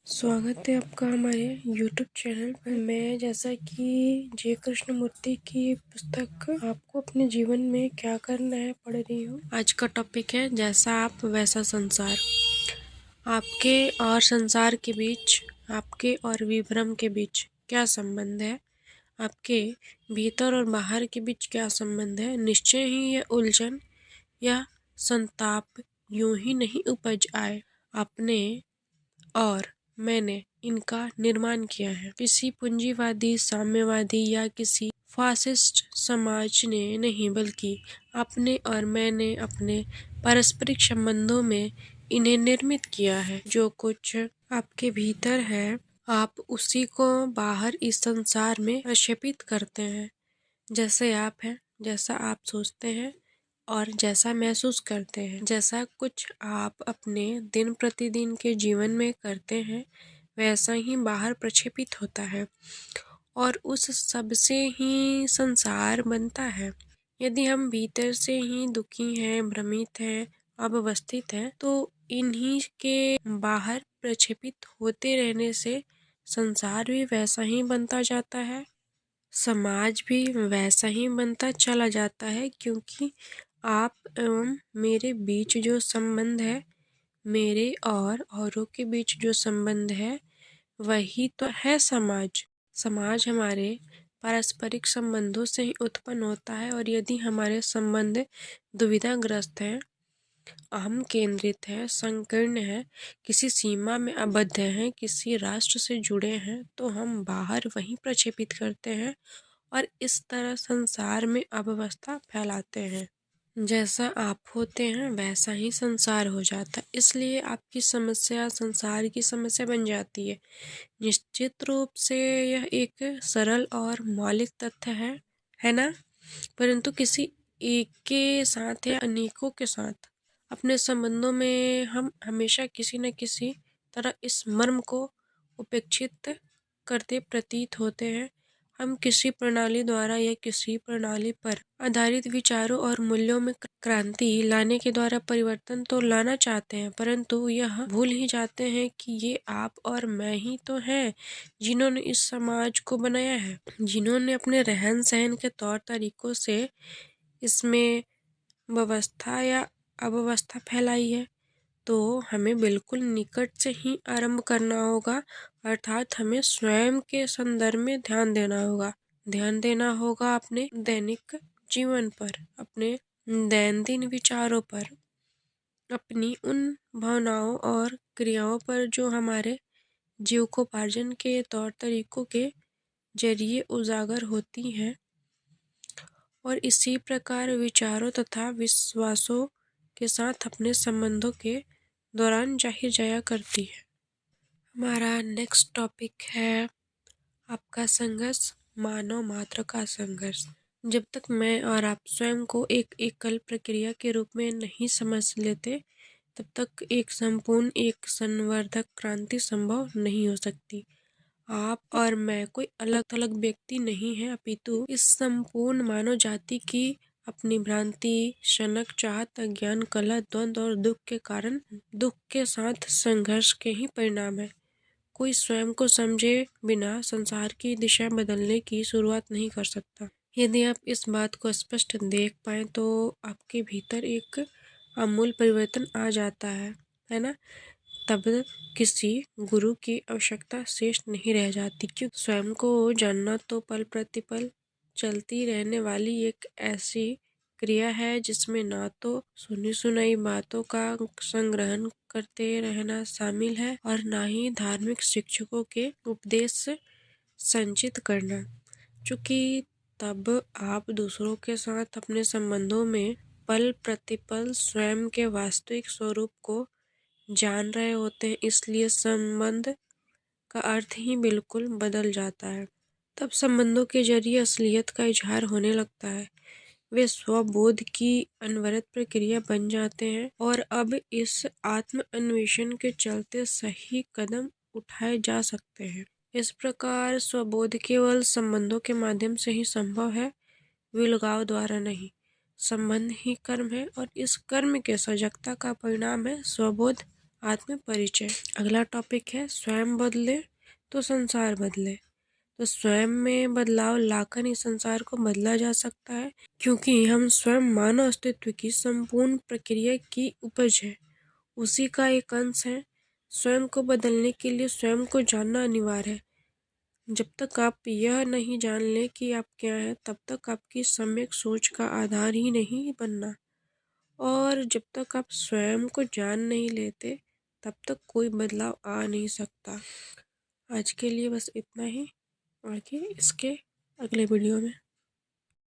स्वागत है आपका हमारे YouTube चैनल पर। मैं जैसा कि जय कृष्णमूर्ति की पुस्तक आपको अपने जीवन में क्या करना है पढ़ रही हूँ। आज का टॉपिक है जैसा आप वैसा संसार। आपके और संसार के बीच, आपके और विभ्रम के बीच क्या संबंध है? आपके भीतर और बाहर के बीच क्या संबंध है? निश्चय ही यह उलझन या संताप यूं ही नहीं उपज आए। आपने और मैंने इनका निर्माण किया है। किसी पूंजीवादी, साम्यवादी या किसी फासिस्ट समाज ने नहीं, बल्कि आपने और मैंने अपने पारस्परिक संबंधों में इन्हें निर्मित किया है। जो कुछ आपके भीतर है, आप उसी को बाहर इस संसार में प्रक्षेपित करते हैं। जैसे आप हैं, जैसा आप सोचते हैं और जैसा महसूस करते हैं, जैसा कुछ आप अपने दिन प्रतिदिन के जीवन में करते हैं, वैसा ही बाहर प्रक्षेपित होता है और उस सब से ही संसार बनता है। यदि हम भीतर से ही दुखी हैं, भ्रमित हैं, अव्यवस्थित हैं, तो इन्हीं के बाहर प्रक्षेपित होते रहने से संसार भी वैसा ही बनता जाता है, समाज भी वैसा ही बनता चला जाता है। क्योंकि आप एवं मेरे बीच जो संबंध है, मेरे और औरों के बीच जो संबंध है, वही तो है समाज। समाज हमारे पारस्परिक संबंधों से ही उत्पन्न होता है और यदि हमारे संबंध दुविधाग्रस्त हैं, अहम केंद्रित है, संकीर्ण है, किसी सीमा में आबद्ध हैं, किसी राष्ट्र से जुड़े हैं, तो हम बाहर वहीं प्रक्षेपित करते हैं और इस तरह संसार में अव्यवस्था फैलाते हैं। जैसा आप होते हैं वैसा ही संसार हो जाता है। इसलिए आपकी समस्या संसार की समस्या बन जाती है। निश्चित रूप से यह एक सरल और मौलिक तथ्य है ना? परंतु किसी एक के साथ या अनेकों के साथ अपने संबंधों में हम हमेशा किसी न किसी तरह इस मर्म को उपेक्षित करते प्रतीत होते हैं। हम किसी प्रणाली द्वारा या किसी प्रणाली पर आधारित विचारों और मूल्यों में क्रांति लाने के द्वारा परिवर्तन तो लाना चाहते हैं, परंतु यह भूल ही जाते हैं कि ये आप और मैं ही तो हैं जिन्होंने इस समाज को बनाया है, जिन्होंने अपने रहन सहन के तौर तरीकों से इसमें व्यवस्था या अव्यवस्था फैलाई है। तो हमें बिल्कुल निकट से ही आरंभ करना होगा, अर्थात हमें स्वयं के संदर्भ में ध्यान देना होगा अपने दैनिक जीवन पर, अपने दैनंदिन विचारों पर, अपनी उन भावनाओं और क्रियाओं पर जो हमारे जीविकोपार्जन के तौर तरीकों के जरिए उजागर होती हैं और इसी प्रकार विचारों तथा विश्वासों के साथ अपने संबंधों के दौरान जाहिर जाया करती है। हमारा नेक्स्ट टॉपिक है आपका संघर्ष, मानव मात्र का संघर्ष। जब तक मैं और आप स्वयं को एक एकल प्रक्रिया के रूप में नहीं समझ लेते, तब तक एक संपूर्ण, एक संवर्धक क्रांति संभव नहीं हो सकती। आप और मैं कोई अलग अलग व्यक्ति नहीं है, अपितु इस संपूर्ण मानव जाति की अपनी भ्रांति, शनक, चाहत, अज्ञान, कलह, द्वंद्व और दुख के कारण, दुख के साथ संघर्ष के ही परिणाम है। कोई स्वयं को समझे बिना संसार की दिशा बदलने की शुरुआत नहीं कर सकता। यदि आप इस बात को स्पष्ट देख पाए तो आपके भीतर एक आमूल परिवर्तन आ जाता है ना? तब किसी गुरु की आवश्यकता शेष नहीं रह जाती, क्योंकि स्वयं को जानना तो पल प्रतिपल चलती रहने वाली एक ऐसी क्रिया है जिसमें ना तो सुनी सुनाई बातों का संग्रहण करते रहना शामिल है और ना ही धार्मिक शिक्षकों के उपदेश संचित करना। चूँकि तब आप दूसरों के साथ अपने संबंधों में पल प्रतिपल स्वयं के वास्तविक स्वरूप को जान रहे होते हैं, इसलिए संबंध का अर्थ ही बिल्कुल बदल जाता है। तब संबंधों के जरिए असलियत का इजहार होने लगता है। वे स्वबोध की अनवरत प्रक्रिया बन जाते हैं और अब इस आत्म अन्वेषण के चलते सही कदम उठाए जा सकते हैं। इस प्रकार स्वबोध केवल संबंधों के माध्यम से ही संभव है, विलगाव द्वारा नहीं। संबंध ही कर्म है और इस कर्म के सजगता का परिणाम है स्वबोध, आत्म परिचय। अगला टॉपिक है स्वयं बदले तो संसार बदले। तो स्वयं में बदलाव लाकर ही संसार को बदला जा सकता है, क्योंकि हम स्वयं मानव अस्तित्व की संपूर्ण प्रक्रिया की उपज है, उसी का एक अंश है। स्वयं को बदलने के लिए स्वयं को जानना अनिवार्य है। जब तक आप यह नहीं जान ले कि आप क्या हैं, तब तक आपकी सम्यक सोच का आधार ही नहीं बनना। और जब तक आप स्वयं को जान नहीं लेते, तब तक कोई बदलाव आ नहीं सकता। आज के लिए बस इतना ही, आगे इसके अगले वीडियो में।